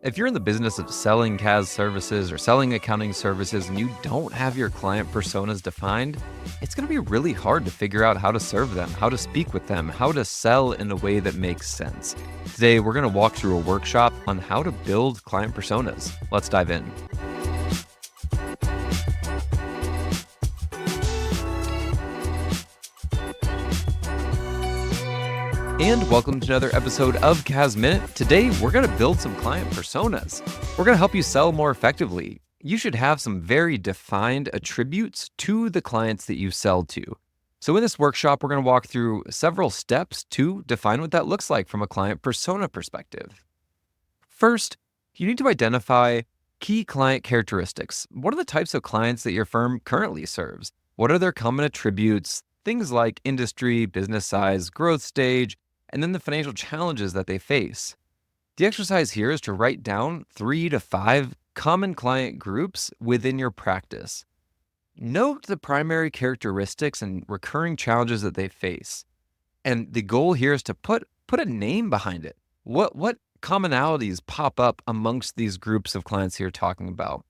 If you're in the business of selling CAS services or selling accounting services and you don't have your client personas defined, it's going to be really hard to figure out how to serve them, how to speak with them, how to sell in a way that makes sense. Today, we're going to walk through a workshop on how to build client personas. Let's dive in. And welcome to another episode of CAS Minute. Today, we're going to build some client personas. We're going to help you sell more effectively. You should have some very defined attributes to the clients that you sell to. So in this workshop, we're going to walk through several steps to define what that looks like from a client persona perspective. First, you need to identify key client characteristics. What are the types of clients that your firm currently serves? What are their common attributes? Things like industry, business size, growth stage, and then the financial challenges that they face. The exercise here is to write down 3 to 5 common client groups within your practice. Note the primary characteristics and recurring challenges that they face. And the goal here is to put a name behind it. What commonalities pop up amongst these groups of clients here talking about?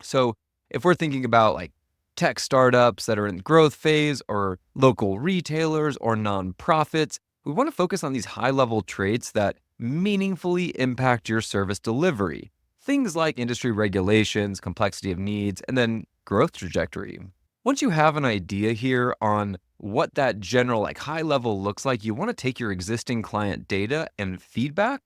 So if we're thinking about like tech startups that are in growth phase or local retailers or nonprofits, we want to focus on these high-level traits that meaningfully impact your service delivery. Things like industry regulations, complexity of needs, and then growth trajectory. Once you have an idea here on what that general high level looks like, you want to take your existing client data and feedback,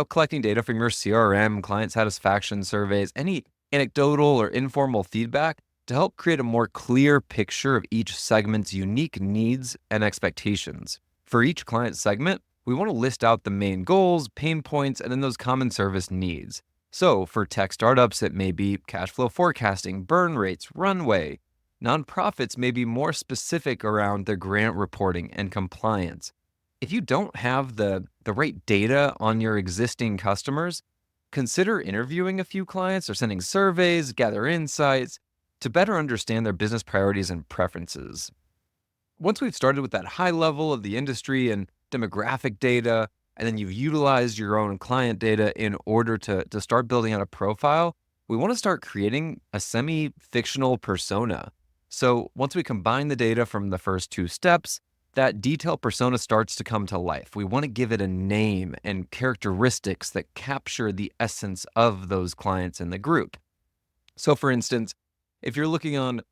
collecting data from your CRM, client satisfaction surveys, any anecdotal or informal feedback to help create a more clear picture of each segment's unique needs and expectations. For each client segment, we want to list out the main goals, pain points, and then those common service needs. So for tech startups, it may be cash flow forecasting, burn rates, runway. Nonprofits may be more specific around their grant reporting and compliance. If you don't have the right data on your existing customers, consider interviewing a few clients or sending surveys, gather insights to better understand their business priorities and preferences. Once we've started with that high level of the industry and demographic data, and then you've utilized your own client data in order to start building out a profile, we want to start creating a semi-fictional persona. So once we combine the data from the first 2 steps, that detailed persona starts to come to life. We want to give it a name and characteristics that capture the essence of those clients in the group. So for instance, if you're looking on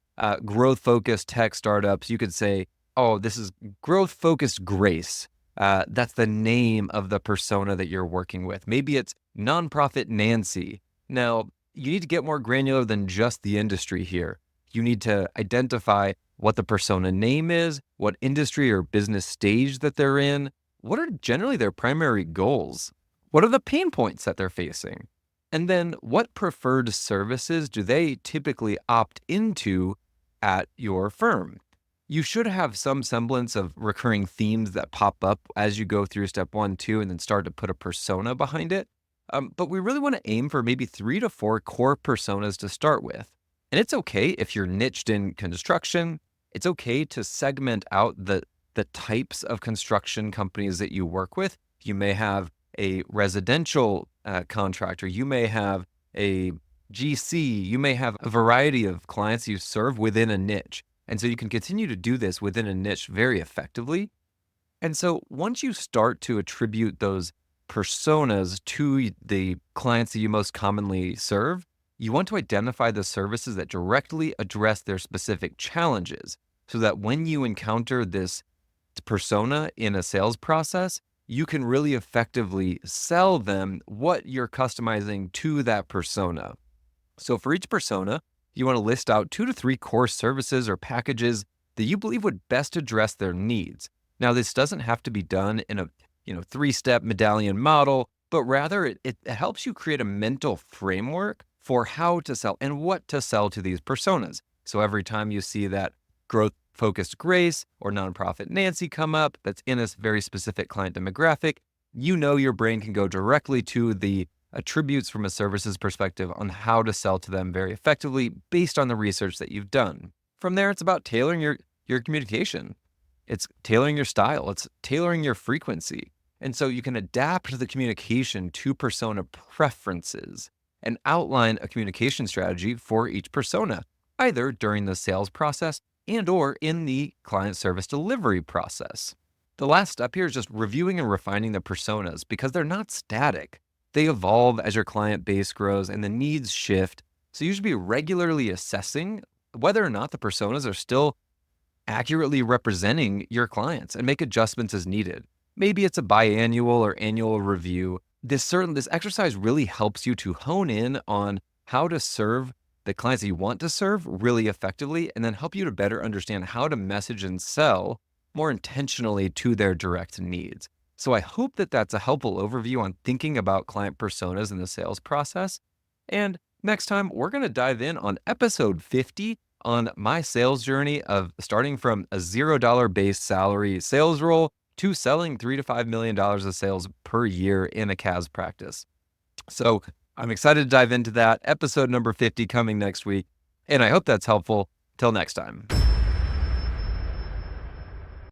growth-focused tech startups, you could say, oh, this is growth-focused Grace. That's the name of the persona that you're working with. Maybe it's nonprofit Nancy. Now, you need to get more granular than just the industry here. You need to identify what the persona name is, what industry or business stage that they're in, what are generally their primary goals, what are the pain points that they're facing, and then what preferred services do they typically opt into at your firm. You should have some semblance of recurring themes that pop up as you go through step 1, 2, and then start to put a persona behind it. But we really want to aim for maybe 3 to 4 core personas to start with. And it's okay if you're niched in construction. It's okay to segment out the types of construction companies that you work with. You may have a residential contractor. You may have a GC. You may have a variety of clients you serve within a niche. And so you can continue to do this within a niche very effectively. And so once you start to attribute those personas to the clients that you most commonly serve, you want to identify the services that directly address their specific challenges so that when you encounter this persona in a sales process, you can really effectively sell them what you're customizing to that persona. So for each persona, you want to list out 2 to 3 core services or packages that you believe would best address their needs. Now, this doesn't have to be done in a 3-step medallion model, but rather it helps you create a mental framework for how to sell and what to sell to these personas. So every time you see that growth-focused Grace or nonprofit Nancy come up that's in a very specific client demographic, your brain can go directly to the attributes from a services perspective on how to sell to them very effectively based on the research that you've done. From there, it's about tailoring your communication. It's tailoring your style. It's tailoring your frequency. And so you can adapt the communication to persona preferences and outline a communication strategy for each persona, either during the sales process and or in the client service delivery process. The last step here is just reviewing and refining the personas because they're not static. They evolve as your client base grows and the needs shift. So you should be regularly assessing whether or not the personas are still accurately representing your clients and make adjustments as needed. Maybe it's a biannual or annual review. This exercise really helps you to hone in on how to serve the clients that you want to serve really effectively, and then help you to better understand how to message and sell more intentionally to their direct needs. So I hope that that's a helpful overview on thinking about client personas in the sales process. And next time, we're going to dive in on episode 50 on my sales journey of starting from a $0 base salary sales role to selling $3 to $5 million of sales per year in a CAS practice. So I'm excited to dive into that. Episode number 50 coming next week. And I hope that's helpful. Till next time.